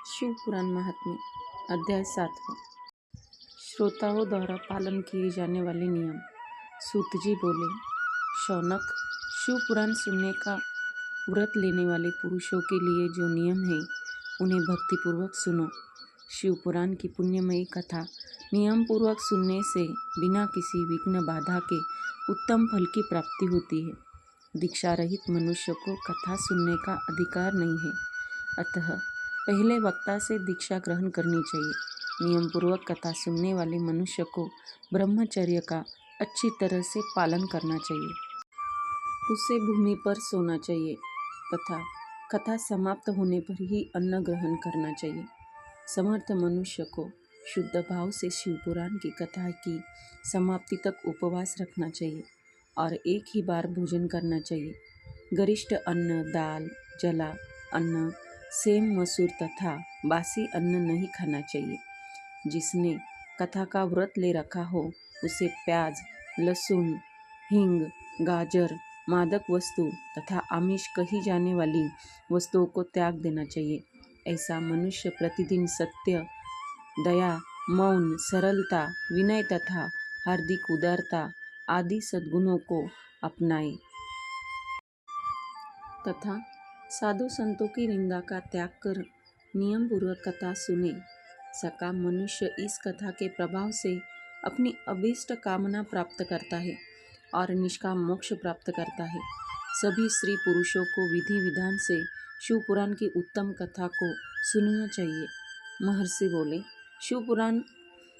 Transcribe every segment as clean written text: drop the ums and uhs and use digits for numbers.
शिव पुराण महात्म्य अध्याय 7वां। श्रोताओं द्वारा पालन किए जाने वाले नियम। सूत जी बोले, शौनक, शिव पुराण सुनने का व्रत लेने वाले पुरुषों के लिए जो नियम है उन्हें भक्तिपूर्वक सुनो। शिव पुराण की पुण्यमयी कथा नियम पूर्वक सुनने से बिना किसी विघ्न बाधा के उत्तम फल की प्राप्ति होती है। दीक्षा रहित मनुष्य को कथा सुनने का अधिकार नहीं है, अतः पहले वक्ता से दीक्षा ग्रहण करनी चाहिए। नियम पूर्वक कथा सुनने वाले मनुष्य को ब्रह्मचर्य का अच्छी तरह से पालन करना चाहिए। उसे भूमि पर सोना चाहिए तथा कथा समाप्त होने पर ही अन्न ग्रहण करना चाहिए। समर्थ मनुष्य को शुद्ध भाव से शिव पुराण की कथा की समाप्ति तक उपवास रखना चाहिए और एक ही बार भोजन करना चाहिए। गरिष्ठ अन्न, दाल, जला अन्न, सेम, मसूर तथा बासी अन्न नहीं खाना चाहिए। जिसने कथा का व्रत ले रखा हो उसे प्याज, लहसुन, हींग, गाजर, मादक वस्तु तथा आमिष कही जाने वाली वस्तुओं को त्याग देना चाहिए। ऐसा मनुष्य प्रतिदिन सत्य, दया, मौन, सरलता, विनय तथा हार्दिक उदारता आदि सद्गुणों को अपनाए तथा साधु संतों की निंदा का त्याग कर नियम पूर्वक कथा सुने। सकाम मनुष्य इस कथा के प्रभाव से अपनी अभीष्ट कामना प्राप्त करता है और निष्काम मोक्ष प्राप्त करता है। सभी स्त्री पुरुषों को विधि विधान से शिव पुराण की उत्तम कथा को सुनना चाहिए। महर्षि बोले, शिव पुराण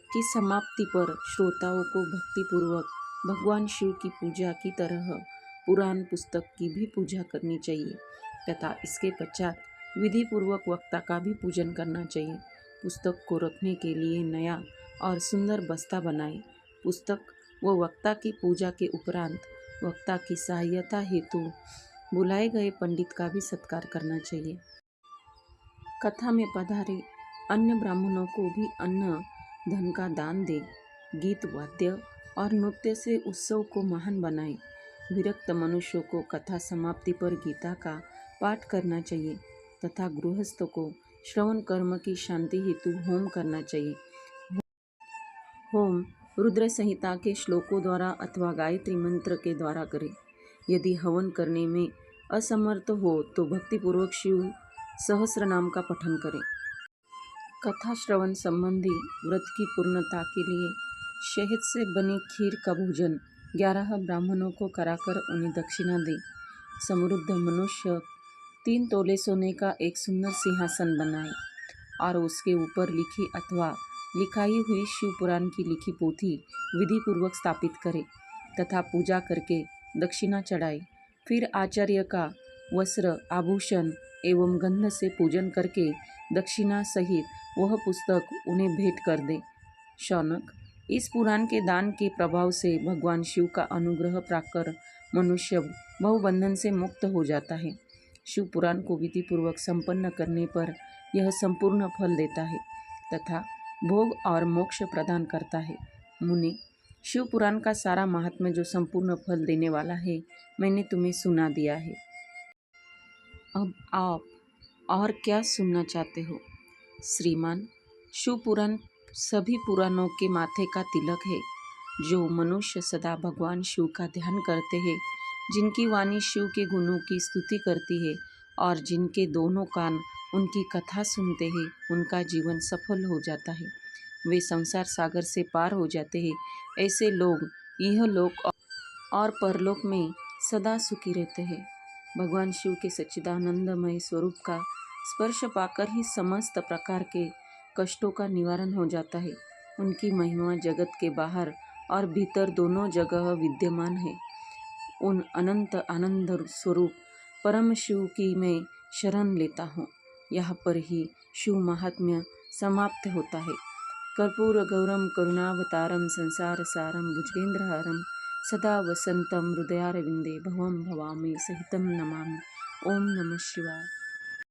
की समाप्ति पर श्रोताओं को भक्तिपूर्वक भगवान शिव की पूजा की तरह पुराण पुस्तक की भी पूजा करनी चाहिए तथा इसके पश्चात विधि पूर्वक वक्ता का भी पूजन करना चाहिए। पुस्तक को रखने के लिए नया और सुंदर बस्ता बनाए। पुस्तक व वक्ता की पूजा के उपरांत वक्ता की सहायता हेतु बुलाए गए पंडित का भी सत्कार करना चाहिए। कथा में पधारे अन्य ब्राह्मणों को भी अन्न धन का दान दे। गीत, वाद्य और नृत्य से उत्सव को महान बनाए। विरक्त मनुष्यों को कथा समाप्ति पर गीता का पाठ करना चाहिए तथा गृहस्थ को श्रवण कर्म की शांति हेतु होम करना चाहिए। होम रुद्र संहिता के श्लोकों द्वारा अथवा गायत्री मंत्र के द्वारा करें। यदि हवन करने में असमर्थ हो तो भक्तिपूर्वक शिव सहस्र नाम का पठन करें। कथा श्रवण संबंधी व्रत की पूर्णता के लिए शहद से बनी खीर का भोजन 11 ब्राह्मणों को कराकर उन्हें दक्षिणा दे। समृद्ध मनुष्य 3 तोले सोने का एक सुंदर सिंहासन बनाए और उसके ऊपर लिखी अथवा लिखाई हुई शिव पुराण की लिखी पोथी विधि पूर्वक स्थापित करे तथा पूजा करके दक्षिणा चढ़ाए। फिर आचार्य का वस्त्र, आभूषण एवं गंध से पूजन करके दक्षिणा सहित वह पुस्तक उन्हें भेंट कर दे। शौनक, इस पुराण के दान के प्रभाव से भगवान शिव का अनुग्रह पाकर मनुष्य भवबंधन से मुक्त हो जाता है। शिव पुराण को विधि पूर्वक संपन्न करने पर यह संपूर्ण फल देता है तथा भोग और मोक्ष प्रदान करता है। मुनि, शिव पुराण का सारा महात्म्य जो संपूर्ण फल देने वाला है मैंने तुम्हें सुना दिया है। अब आप और क्या सुनना चाहते हो? श्रीमान, शिव पुराण सभी पुराणों के माथे का तिलक है। जो मनुष्य सदा भगवान शिव का ध्यान करते हैं, जिनकी वाणी शिव के गुणों की स्तुति करती है और जिनके दोनों कान उनकी कथा सुनते हैं, उनका जीवन सफल हो जाता है। वे संसार सागर से पार हो जाते हैं। ऐसे लोग यह लोक और परलोक में सदा सुखी रहते हैं। भगवान शिव के सच्चिदानंदमय स्वरूप का स्पर्श पाकर ही समस्त प्रकार के कष्टों का निवारण हो जाता है। उनकी महिमा जगत के बाहर और भीतर दोनों जगह विद्यमान है। उन अनंत आनंद स्वरूप परम शिव की मैं शरण लेता हूँ। यहाँ पर ही शिव महात्म्य समाप्त होता है। कर्पूर गौरम करुणावतारम संसार सारम भुजगेंद्रहारम सदा वसंतम हृदयारविंदे भवम भवामी सहितम नमामि। ओम नमः शिवाय।